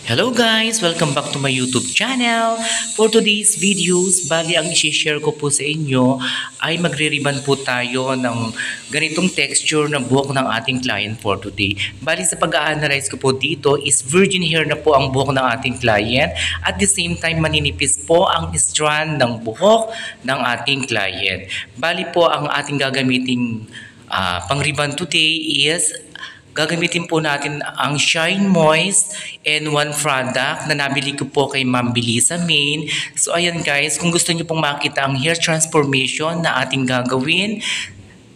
Hello guys! Welcome back to my YouTube channel. For today's videos, bali ang i-share ko po sa inyo ay magre-ribbon po tayo ng ganitong texture na buhok ng ating client for today. Bali sa pag-a-analyze ko po dito is virgin hair na po ang buhok ng ating client. At the same time, maninipis po ang strand ng buhok ng ating client. Bali po ang ating gagamiting pang-ribbon today is gagamitin po natin ang Shine Moist N1 product na nabili ko po kay Ma'am Belisa Main. So ayan guys, kung gusto niyo pong makita ang hair transformation na ating gagawin,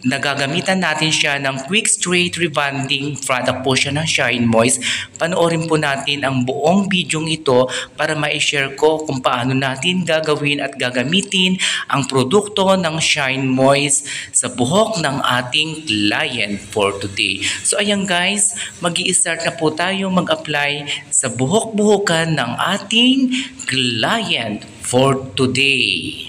nagagamitan natin siya ng Quick Straight Rebonding product po siya ng Shine Moist. Panoorin po natin ang buong video ito para ma-share ko kung paano natin gagawin at gagamitin ang produkto ng Shine Moist sa buhok ng ating client for today. So ayan guys, mag-i-start na po tayo mag-apply sa buhok-buhokan ng ating client for today.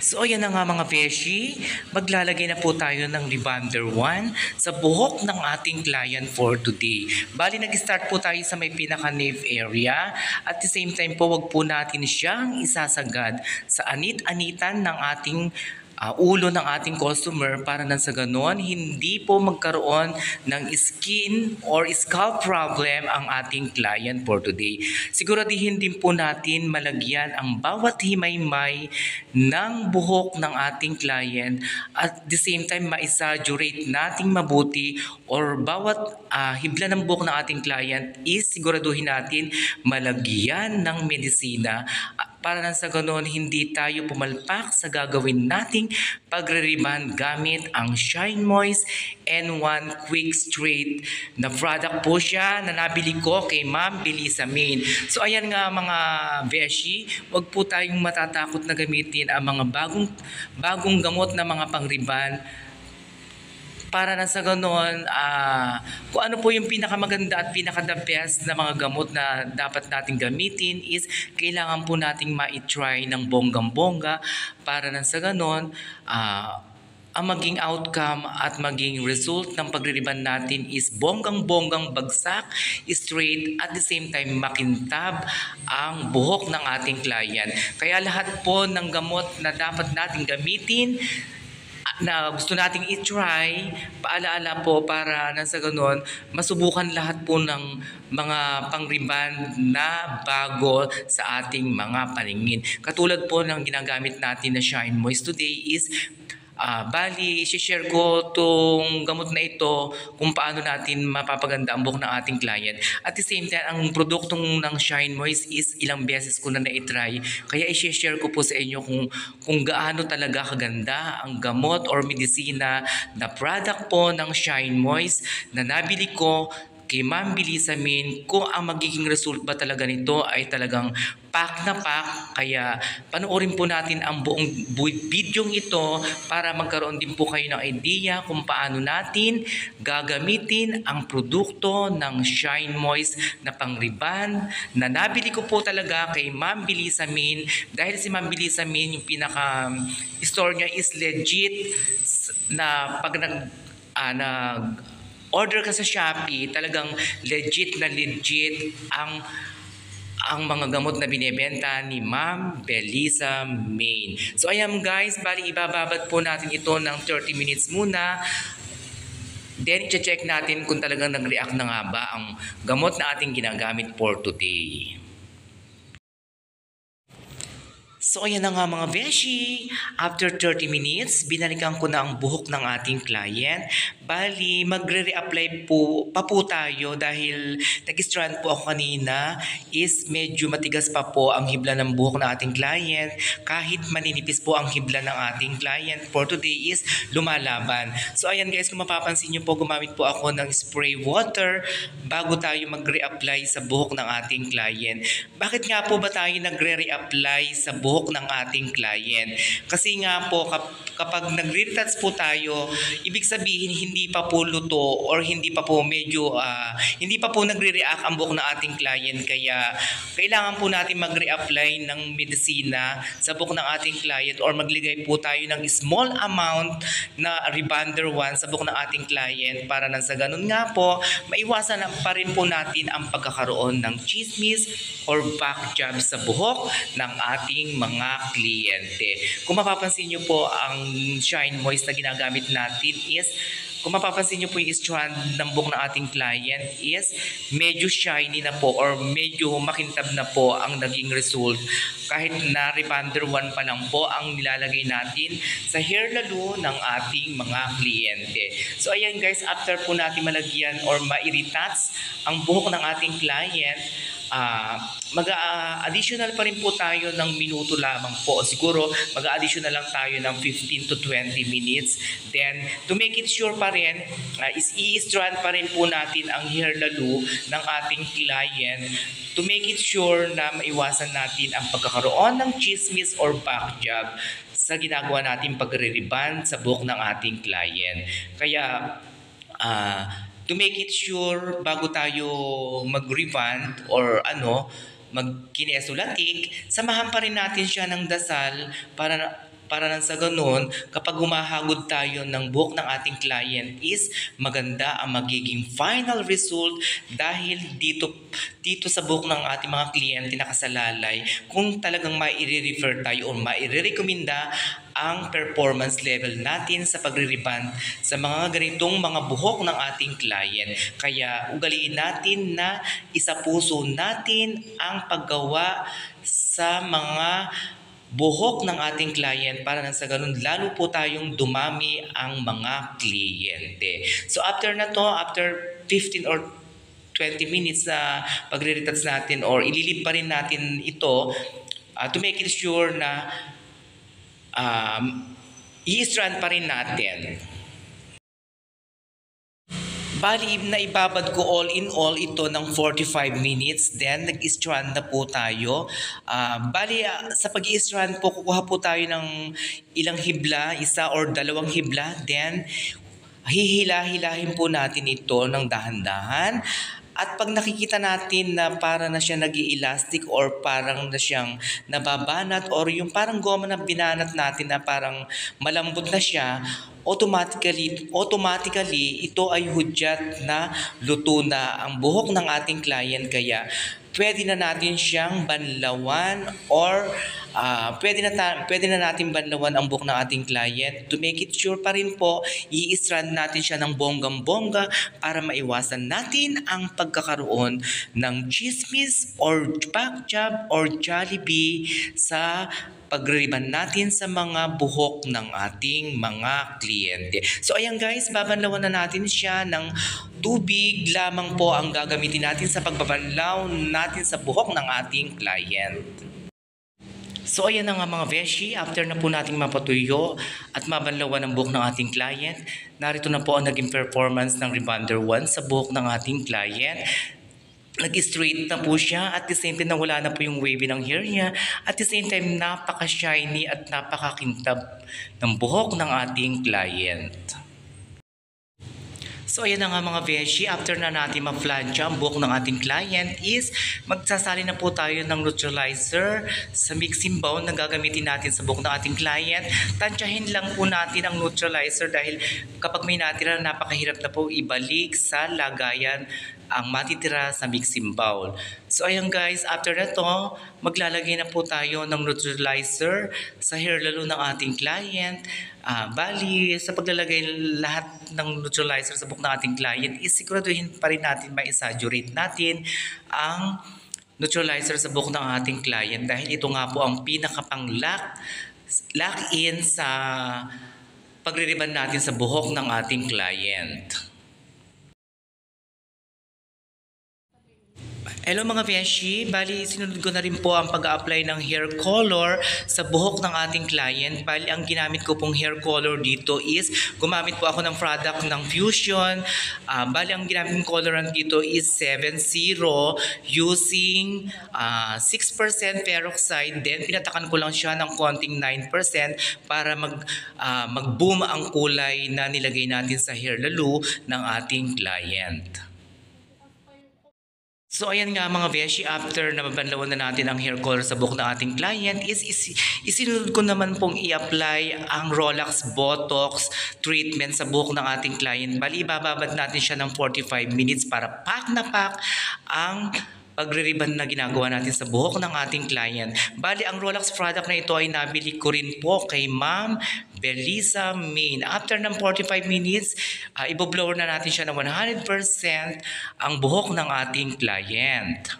So ayan na nga mga beshi, maglalagay na po tayo ng Rebonder 1 sa buhok ng ating client for today. Bali nag-start po tayo sa may pinaka-nape area. At the same time po, wag po natin siyang isasagad sa anit-anitan ng ating ulo ng ating customer para nang sa ganon hindi po magkaroon ng skin or scalp problem ang ating client for today. Siguradihin din po natin malagyan ang bawat himay-may ng buhok ng ating client at the same time ma-exaggerate nating mabuti or bawat hibla ng buhok ng ating client is siguraduhin natin malagyan ng medisina para nang sa ganoon hindi tayo pumalpak sa gagawin nating pagre-ribbon gamit ang Shine Moist N1 Quick Straight na product po siya na nabili ko kay Ma'am Belisa Main. So ayan nga mga beshi, wag po tayong matatakot na gamitin ang mga bagong gamot na mga pang-ribbon para na sa ganoon, kung ano po yung pinakamaganda at pinaka-the best na mga gamot na dapat nating gamitin is kailangan po nating ma-try ng bonggang-bongga para na sa ganoon, ang maging outcome at maging result ng pagre-ribbon natin is bonggang-bonggang bagsak, straight, at the same time makintab ang buhok ng ating client. Kaya lahat po ng gamot na dapat nating gamitin na gusto nating i-try, paalaala po para nang sa ganon, masubukan lahat po ng mga pang-ribbon na bago sa ating mga paningin. Katulad po ng ginagamit natin na Shine Moist today is bali, i-share ko tong gamot na ito kung paano natin mapapaganda ang buhok ng ating client. At the same time, ang produktong ng Shine Moist is ilang beses ko na na-try. Kaya i-share ko po sa inyo kung gaano talaga kaganda ang gamot or medisina na product po ng Shine Moist na nabili ko kay Ma'am Belisa Main, kung ang magiging result ba talaga nito ay talagang pack na pack. Kaya panoorin po natin ang buong video ito para magkaroon din po kayo ng idea kung paano natin gagamitin ang produkto ng Shine Moist na pang-ribbon na nabili ko po talaga kay Ma'am Belisa Main dahil si Ma'am Belisa Main yung pinaka-store niya is legit na pag order ka sa Shopee, talagang legit ang mga gamot na binebenta ni Ma'am Belisa Main. So ayan guys, bali ibababad po natin ito ng 30 minutes muna. Then i-check natin kung talagang nag-react na nga ba ang gamot na ating ginagamit for today. So ayan na nga mga beshi, after 30 minutes, binalikan ko na ang buhok ng ating client. Bali, magre-reapply pa po tayo dahil nag-strand po ako kanina is medyo matigas pa po ang hibla ng buhok ng ating client. Kahit maninipis po ang hibla ng ating client for today is lumalaban. So ayan guys, kung mapapansin nyo po, gumamit po ako ng spray water bago tayo magre-apply sa buhok ng ating client. Bakit nga po ba tayo nagre-reapply sa buhok buhok ng ating client. Kasi nga po kapag nagre-retouch po tayo, ibig sabihin hindi pa po luto or hindi pa po hindi pa po nagre-react ang buhok ng ating client, kaya kailangan po natin mag-reapply ng medisina sa buhok ng ating client or magligay po tayo ng small amount na rebonder 1 sa buhok ng ating client para nang sa ganun nga po maiwasan pa rin po natin ang pagkakaroon ng chismis or back job sa buhok ng ating mga kliyente. Kung mapapansin nyo po, ang Shine Moist na ginagamit natin is, kung mapapansin nyo po yung strand ng buhok ng ating client is medyo shiny na po or medyo makintab na po ang naging result kahit na rebonder 1 pa lang po ang nilalagay natin sa hair lalo ng ating mga kliyente. So ayan guys, after po natin malagyan or ma-retouch ang buhok ng ating client, mag-additional pa rin po tayo ng minuto lamang po. Siguro mag-additional lang tayo ng 15 to 20 minutes. Then to make it sure pa rin, is i-strand pa rin po natin ang hair lalo ng ating client to make it sure na maiwasan natin ang pagkakaroon ng chismis or back job sa ginagawa natin pagre-reband sa buhok ng ating client. Kaya to make it sure bago tayo mag-reband or mag-kinesulatik, samahan pa rin natin siya ng dasal para nang sa ganun, kapag humahagod tayo ng buhok ng ating client is maganda ang magiging final result dahil dito sa buhok ng ating mga kliyente nakasalalay kung talagang mai-refer tayo o mai-rekomenda ang performance level natin sa pagre-reband sa mga ganitong mga buhok ng ating client. Kaya ugaliin natin na isapuso natin ang paggawa sa mga buhok ng ating client para nang sa ganun lalo po tayong dumami ang mga kliyente. So after 15 or 20 minutes na pagre-retouch natin or ililip pa rin natin ito to make it sure na i-strand pa rin natin. Bali, naibabad ko all in all ito ng 45 minutes. Then, nag-strand na po tayo. Sa pag-i-strand po, kukuha po tayo ng ilang hibla, 1 or 2 hibla. Then, hihila-hilahin po natin ito ng dahan-dahan. At pag nakikita natin na para na siya nag-i-elastic or parang na siyang nababanat or yung parang goma na binanat natin na parang malambot na siya, automatically ito ay hudyat na luto na ang buhok ng ating client. Kaya pwede na natin siyang banlawan or pwede na natin banlawan ang buhok ng ating client. To make it sure pa rin po, i-strand natin siya ng bonggang-bongga para maiwasan natin ang pagkakaroon ng chismis or back job or Jollibee sa pagre-reband natin sa mga buhok ng ating mga kliyente. So ayan guys, babanlawan na natin siya ng tubig lamang po ang gagamitin natin sa pagbabanlaw natin sa buhok ng ating client. So ayan na nga mga beshi, after na po nating mapatuyo at mabanlawan ang buhok ng ating client, narito na po ang naging performance ng Rebonder 1 sa buhok ng ating client. Nag-straight na po siya at the same time nawala na po yung wavy ng hair niya. At the same time napaka-shiny at napakakintab ng buhok ng ating client. So ayan na nga mga beshi, after na natin ma-plancha ang buhok ng ating client is magsasali na po tayo ng neutralizer sa mixing bowl na gagamitin natin sa buhok ng ating client. Tansyahin lang po natin ang neutralizer dahil kapag may natira napakahirap na po ibalik sa lagayan ang matitira sa mixing bowl. So ayan guys, after na to, maglalagay na po tayo ng neutralizer sa hair lalo ng ating client. Bali, sa paglalagay lahat ng neutralizer sa buhok ng ating client, siguraduhin pa rin natin ma-exaggerate natin ang neutralizer sa buhok ng ating client dahil ito nga po ang pinakapang lock-in sa pagre-reband natin sa buhok ng ating client. Hello mga beshi, bali sinunod ko na rin po ang pag-apply ng hair color sa buhok ng ating client. Bali ang ginamit ko pong hair color dito is gumamit po ako ng product ng Fusion. Bali ang ginamit kong colorant dito is 7.0 using 6% peroxide. Then pinatakan ko lang siya ng konting 9% para mag-boom ang kulay na nilagay natin sa hair lalo ng ating client. So ayan nga mga beshi, after nababanlawan na natin ang hair color sa buhok ng ating client isinunod ko naman pong i-apply ang Rolex Botox treatment sa buhok ng ating client. Bali ibababad natin siya ng 45 minutes para pak na pak ang pagre-ribbon na ginagawa natin sa buhok ng ating client. Bali, ang Rolex product na ito ay nabili ko rin po kay Ma'am Belisa Main. After ng 45 minutes, iboblower na natin siya ng 100% ang buhok ng ating client.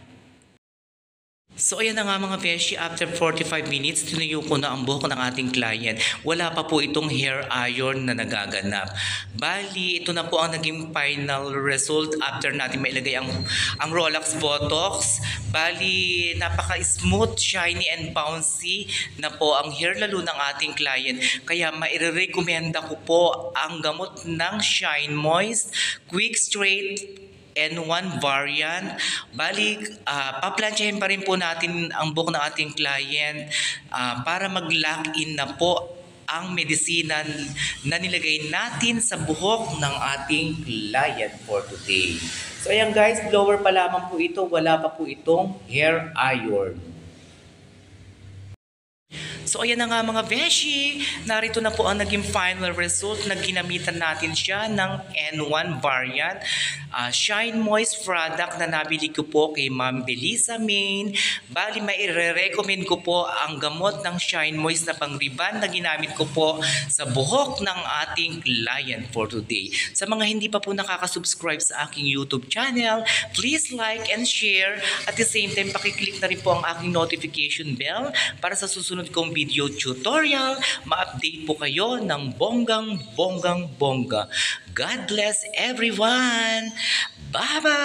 So ayan na nga mga beshi, after 45 minutes, tinuyo ko na ang buhok ng ating client. Wala pa po itong hair iron na nagaganap. Bali, ito na po ang naging final result after natin mailagay ang Rolex Botox. Bali, napaka-smooth, shiny and bouncy na po ang hair lalo ng ating client. Kaya maire-recommenda ko po ang gamot ng Shine Moist Quick Straight N1 variant. Bali, paplansyahin pa rin po natin ang buhok ng ating client para mag-lock-in na po ang medisina na nilagay natin sa buhok ng ating client for today. So ayan guys, blower pa lamang po ito, wala pa po itong hair iron. So ayan na nga mga beshi, narito na po ang naging final result na ginamitan natin siya ng N1 variant. Shine Moist product na nabili ko po kay Ma'am Belisa Main. Bali maire-recommend ko po ang gamot ng Shine Moist na pang-ribbon na ginamit ko po sa buhok ng ating client for today. Sa mga hindi pa po nakaka-subscribe sa aking YouTube channel, please like and share. At the same time, pakiclick na rin po ang aking notification bell para sa susunod kong video tutorial, ma-update po kayo ng bonggang-bonggang-bongga. God bless everyone! Bye-bye!